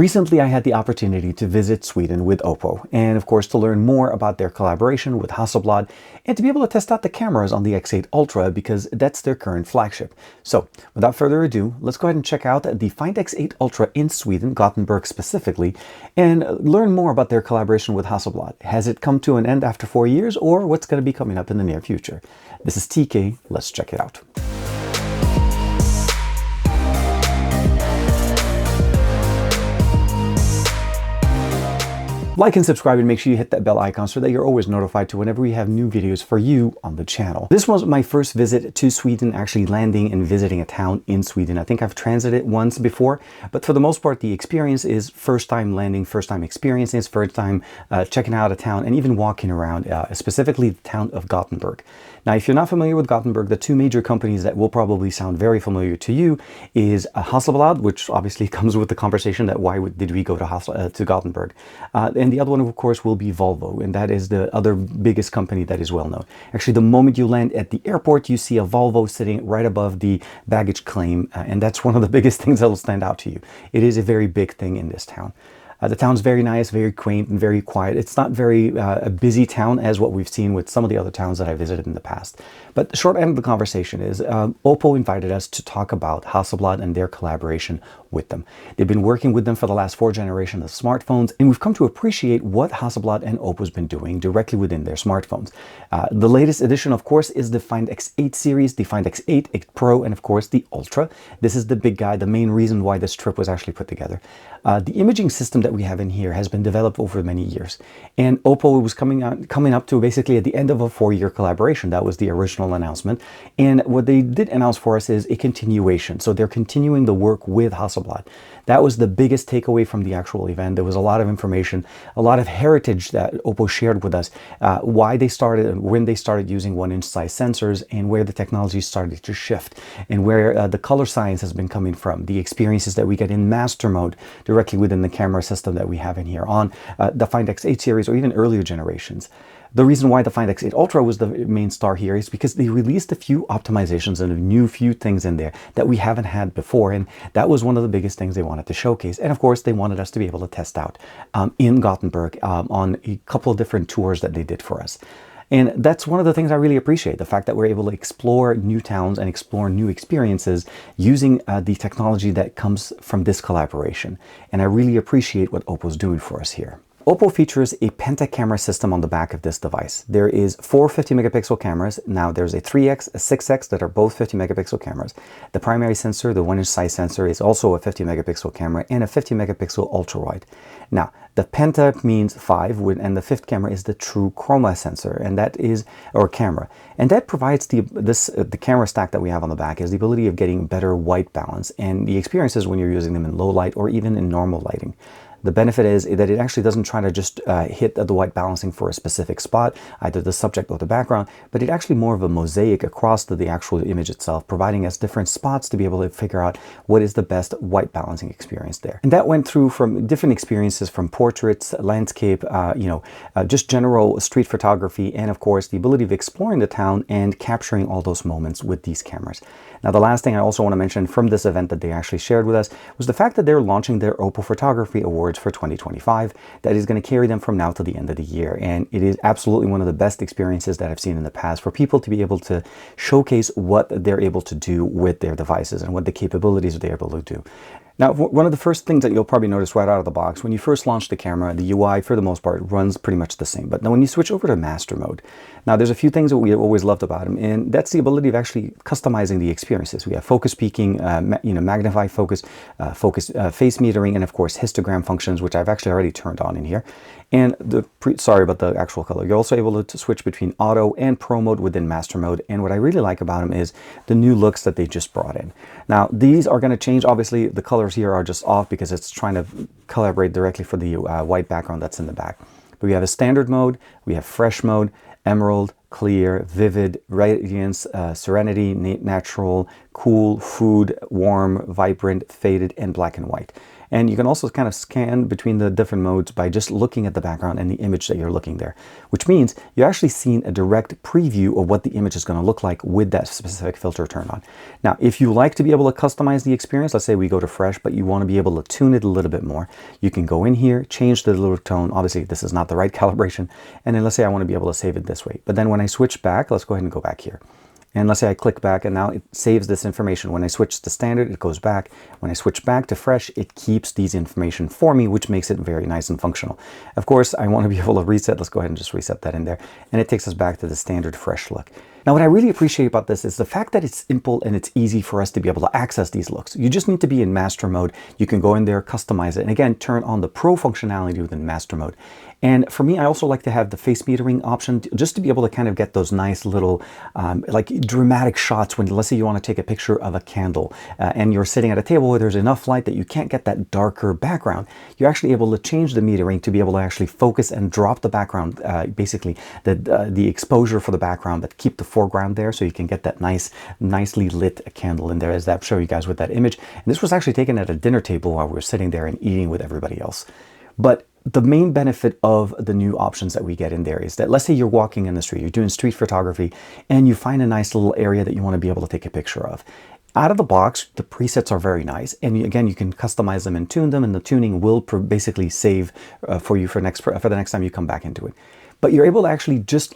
Recently, I had the opportunity to visit Sweden with OPPO, and of course to learn more about their collaboration with Hasselblad and to be able to test out the cameras on the X8 Ultra because that's their current flagship. So without further ado, let's go ahead and check out the Find X8 Ultra in Sweden, Gothenburg specifically, and learn more about their collaboration with Hasselblad. Has it come to an end after 4 years, or what's going to be coming up in the near future? This is TK, let's check it out. Like and subscribe and make sure you hit that bell icon so that you're always notified to whenever we have new videos for you on the channel. This was my first visit to Sweden, actually landing and visiting a town in Sweden. I think I've transited once before, but for the most part, the experience is first time landing, first time experiences, first time checking out a town and even walking around, specifically the town of Gothenburg. Now, if you're not familiar with Gothenburg, the two major companies that will probably sound very familiar to you is Hasselblad, which obviously comes with the conversation that why did we go to Gothenburg? And the other one, of course, will be Volvo, and that is the other biggest company that is well known. Actually, the moment you land at the airport, you see a Volvo sitting right above the baggage claim, and that's one of the biggest things that will stand out to you. It is a very big thing in this town. The town's very nice, very quaint, and very quiet. It's not very a busy town as what we've seen with some of the other towns that I visited in the past. But the short end of the conversation is OPPO invited us to talk about Hasselblad and their collaboration with them. They've been working with them for the last 4 generations of smartphones, and we've come to appreciate what Hasselblad and OPPO's been doing directly within their smartphones. The latest edition, of course, is the Find X8 series, the Find X8, X Pro, and of course the Ultra. This is the big guy, the main reason why this trip was actually put together. The imaging system that we have in here has been developed over many years, and OPPO was coming up to basically at the end of a 4-year collaboration. That was the original announcement, and what they did announce for us is a continuation. So they're continuing the work with Hasselblad. That was the biggest takeaway from the actual event. There was a lot of information, a lot of heritage that OPPO shared with us, why they started and when they started using 1-inch size sensors, and where the technology started to shift, and where the color science has been coming from, the experiences that we get in master mode directly within the camera system that we have in here on the Find X8 series or even earlier generations. The reason why the Find X8 Ultra was the main star here is because they released a few optimizations and a new few things in there that we haven't had before, and that was one of the biggest things they wanted to showcase. And of course, they wanted us to be able to test out in Gothenburg on a couple of different tours that they did for us. And that's one of the things I really appreciate, the fact that we're able to explore new towns and explore new experiences using the technology that comes from this collaboration. And I really appreciate what OPPO's doing for us here. OPPO features a penta camera system on the back of this device. There is 4 50 megapixel cameras. Now there's a 3x, a 6x that are both 50 megapixel cameras. The primary sensor, the 1-inch size sensor, is also a 50 megapixel camera and a 50 megapixel ultra wide. Now the penta means 5, and the 5th camera is the true chroma sensor, and that is, or camera, and that provides the camera stack that we have on the back is the ability of getting better white balance and the experiences when you're using them in low light or even in normal lighting. The benefit is that it actually doesn't try to just hit the white balancing for a specific spot, either the subject or the background, but it actually more of a mosaic across the actual image itself, providing us different spots to be able to figure out what is the best white balancing experience there. And that went through from different experiences, from portraits, landscape, just general street photography, and of course the ability of exploring the town and capturing all those moments with these cameras. Now, the last thing I also want to mention from this event that they actually shared with us was the fact that they're launching their OPPO Photography Awards for 2025 that is going to carry them from now to the end of the year. And it is absolutely one of the best experiences that I've seen in the past for people to be able to showcase what they're able to do with their devices and what the capabilities they're able to do. Now, one of the first things that you'll probably notice right out of the box, when you first launch the camera, the UI for the most part runs pretty much the same. But now when you switch over to master mode, now there's a few things that we have always loved about them, and that's the ability of actually customizing the experiences. We have focus peaking, magnify focus, face metering, and of course histogram functions, which I've actually already turned on in here. And sorry about the actual color. You're also able to switch between auto and pro mode within master mode. And what I really like about them is the new looks that they just brought in. Now, these are going to change. Obviously, the colors here are just off because it's trying to collaborate directly for the white background that's in the back. But we have a standard mode, we have fresh mode, emerald, clear, vivid, radiance, serenity, natural, cool, food, warm, vibrant, faded, and black and white. And you can also kind of scan between the different modes by just looking at the background and the image that you're looking there, which means you're actually seeing a direct preview of what the image is going to look like with that specific filter turned on. Now, if you like to be able to customize the experience, let's say we go to fresh, but you want to be able to tune it a little bit more, you can go in here, change the little tone. Obviously, this is not the right calibration. And then let's say I want to be able to save it this way. But then when I switch back, let's go ahead and go back here. And let's say I click back, and now it saves this information. When I switch to standard, it goes back. When I switch back to fresh, it keeps these information for me, which makes it very nice and functional. Of course, I want to be able to reset. Let's go ahead and just reset that in there. And it takes us back to the standard fresh look. Now, what I really appreciate about this is the fact that it's simple and it's easy for us to be able to access these looks. You just need to be in master mode. You can go in there, customize it, and again, turn on the pro functionality within master mode. And for me, I also like to have the face metering option just to be able to kind of get those nice little like dramatic shots when, let's say you want to take a picture of a candle and you're sitting at a table where there's enough light that you can't get that darker background. You're actually able to change the metering to be able to actually focus and drop the background, basically the exposure for the background, but keep the foreground there so you can get that nicely lit candle in there, as I'll show you guys with that image. And this was actually taken at a dinner table while we were sitting there and eating with everybody else. But the main benefit of the new options that we get in there is that, let's say you're walking in the street, you're doing street photography, and you find a nice little area that you want to be able to take a picture of. Out of the box, the presets are very nice. And again, you can customize them and tune them, and the tuning will basically save for you for the next time you come back into it. But you're able to actually just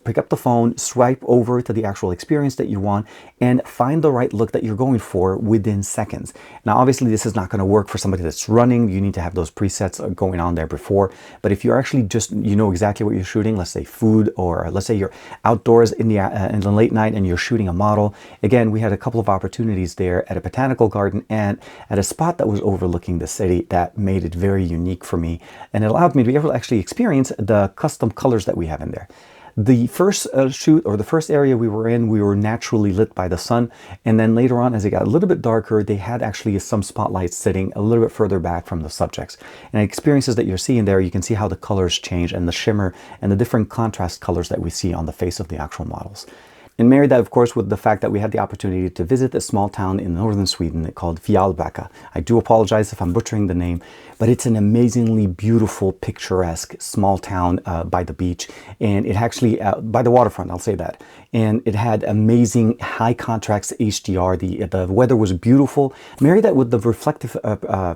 pick up the phone, swipe over to the actual experience that you want, and find the right look that you're going for within seconds. Now, obviously, this is not going to work for somebody that's running. You need to have those presets going on there before. But if you're actually you know exactly what you're shooting, let's say food, or let's say you're outdoors in the late night and you're shooting a model. Again, we had a couple of opportunities there at a botanical garden and at a spot that was overlooking the city that made it very unique for me. And it allowed me to be able to actually experience the custom colors that we have in there. The first shoot, or the first area we were in, we were naturally lit by the sun, and then later on, as it got a little bit darker, they had actually some spotlights sitting a little bit further back from the subjects. And experiences that you're seeing there, you can see how the colors change and the shimmer and the different contrast colors that we see on the face of the actual models. And marry that, of course, with the fact that we had the opportunity to visit a small town in northern Sweden called Fjallbacka. I do apologize if I'm butchering the name, but it's an amazingly beautiful, picturesque small town by the beach. And it actually, by the waterfront, I'll say that. And it had amazing high contrast HDR. The weather was beautiful. Marry that with the reflective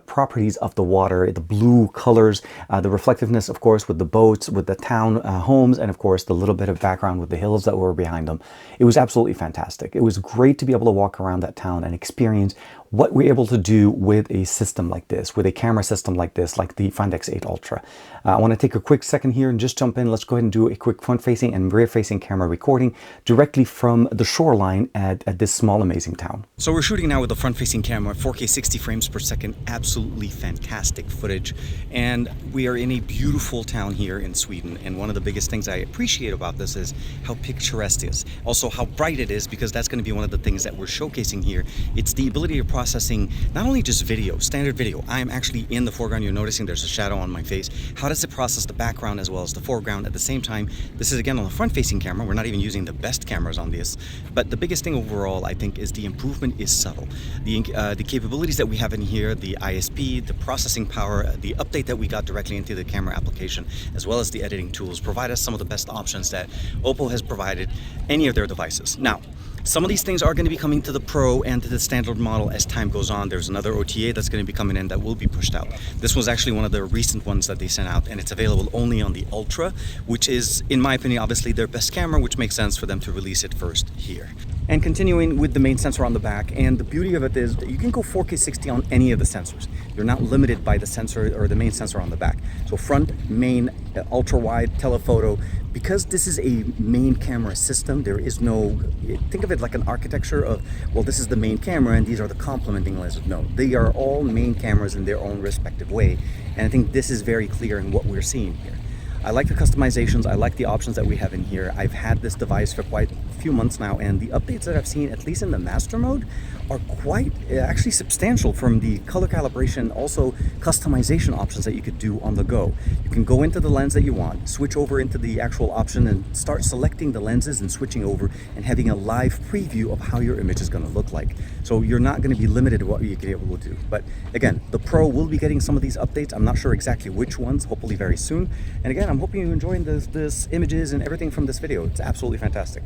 properties of the water, the blue colors, the reflectiveness, of course, with the boats, with the town homes, and of course, the little bit of background with the hills that were behind them. It was absolutely fantastic. It was great to be able to walk around that town and experience what we're able to do with a system like this, with a camera system like this, like the Find X8 Ultra. I want to take a quick second here and just jump in. Let's go ahead and do a quick front-facing and rear-facing camera recording directly from the shoreline at this small, amazing town. So we're shooting now with the front-facing camera, 4K 60 frames per second, absolutely fantastic footage. And we are in a beautiful town here in Sweden. And one of the biggest things I appreciate about this is how picturesque it is. Also how bright it is, because that's going to be one of the things that we're showcasing here. It's the ability of processing not only just video, standard video. I'm actually in the foreground. You're noticing there's a shadow on my face. How does it process the background as well as the foreground at the same time? This is again on the front-facing camera. We're not even using the best cameras on this, but the biggest thing overall, I think, is the improvement is subtle. The capabilities that we have in here, the ISP, the processing power, the update that we got directly into the camera application, as well as the editing tools, provide us some of the best options that OPPO has provided any of their devices. Now, some of these things are going to be coming to the Pro and to the standard model as time goes on. There's another OTA that's going to be coming in that will be pushed out. This was actually one of the recent ones that they sent out, and it's available only on the Ultra, which is, in my opinion, obviously their best camera, which makes sense for them to release it first here. And continuing with the main sensor on the back, and the beauty of it is that you can go 4K 60 on any of the sensors. You're not limited by the sensor or the main sensor on the back. So front, main, ultra wide, telephoto. Because this is a main camera system, there is no, think of it like an architecture of, well, this is the main camera and these are the complementing lenses. No, they are all main cameras in their own respective way. And I think this is very clear in what we're seeing here. I like the customizations. I like the options that we have in here. I've had this device for quite few months now, and the updates that I've seen, at least in the master mode, are quite actually substantial, from the color calibration, also customization options that you could do on the go. You can go into the lens that you want, switch over into the actual option and start selecting the lenses and switching over and having a live preview of how your image is going to look like. So you're not going to be limited to what you can be able to do. But again, the Pro will be getting some of these updates. I'm not sure exactly which ones, hopefully very soon. And again, I'm hoping you're enjoying this images and everything from this video. It's absolutely fantastic.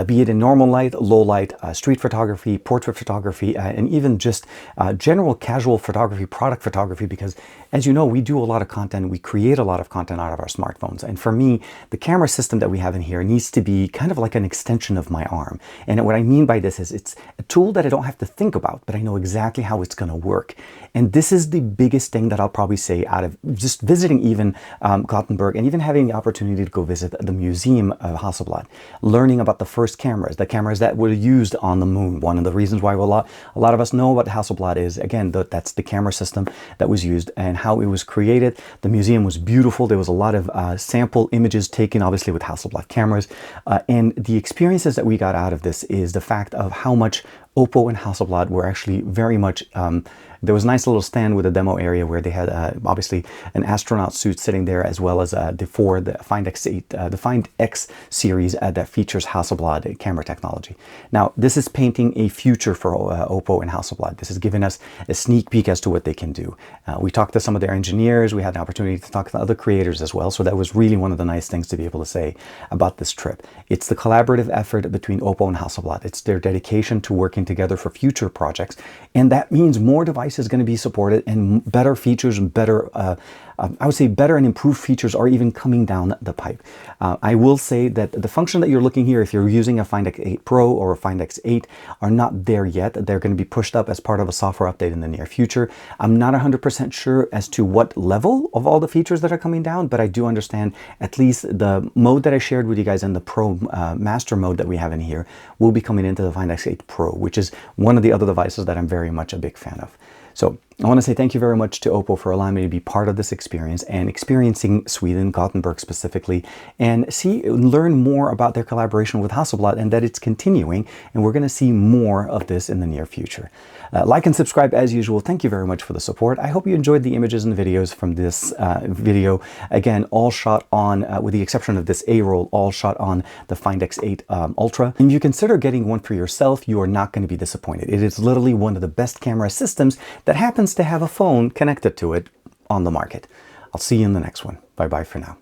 Be it in normal light, low light, street photography, portrait photography, and even just general casual photography, product photography, because as you know, we do a lot of content, we create a lot of content out of our smartphones. And for me, the camera system that we have in here needs to be kind of like an extension of my arm. And what I mean by this is it's a tool that I don't have to think about, but I know exactly how it's going to work. And this is the biggest thing that I'll probably say out of just visiting even Getenberg, and even having the opportunity to go visit the museum of Hasselblad, learning about the first cameras, the cameras that were used on the moon. One of the reasons why a lot of us know what Hasselblad is, again, that's the camera system that was used and how it was created. The museum was beautiful. There was a lot of sample images taken, obviously, with Hasselblad cameras. And the experiences that we got out of this is the fact of how much OPPO and Hasselblad were actually very much, there was a nice little stand with a demo area where they had obviously an astronaut suit sitting there, as well as the Find X8, the Find X series that features Hasselblad camera technology. Now, this is painting a future for OPPO and Hasselblad. This has given us a sneak peek as to what they can do. We talked to some of their engineers. We had an opportunity to talk to other creators as well. So that was really one of the nice things to be able to say about this trip. It's the collaborative effort between OPPO and Hasselblad. It's their dedication to working together for future projects, and that means more devices going to be supported and better features and better I would say better and improved features are even coming down the pipe. I will say that the function that you're looking here, if you're using a Find X8 Pro or a Find X8, are not there yet. They're going to be pushed up as part of a software update in the near future. I'm not 100% sure as to what level of all the features that are coming down, but I do understand at least the mode that I shared with you guys in the Pro Master mode that we have in here will be coming into the Find X8 Pro, which is one of the other devices that I'm very much a big fan of. So I want to say thank you very much to OPPO for allowing me to be part of this experience and experiencing Sweden, Gothenburg specifically, and learn more about their collaboration with Hasselblad, and that it's continuing, and we're going to see more of this in the near future. Like and subscribe as usual. Thank you very much for the support. I hope you enjoyed the images and videos from this video. Again, all shot on, with the exception of this A-roll, all shot on the Find X8 Ultra. And if you consider getting one for yourself, you are not going to be disappointed. It is literally one of the best camera systems that happens to have a phone connected to it on the market. I'll see you in the next one. Bye-bye for now.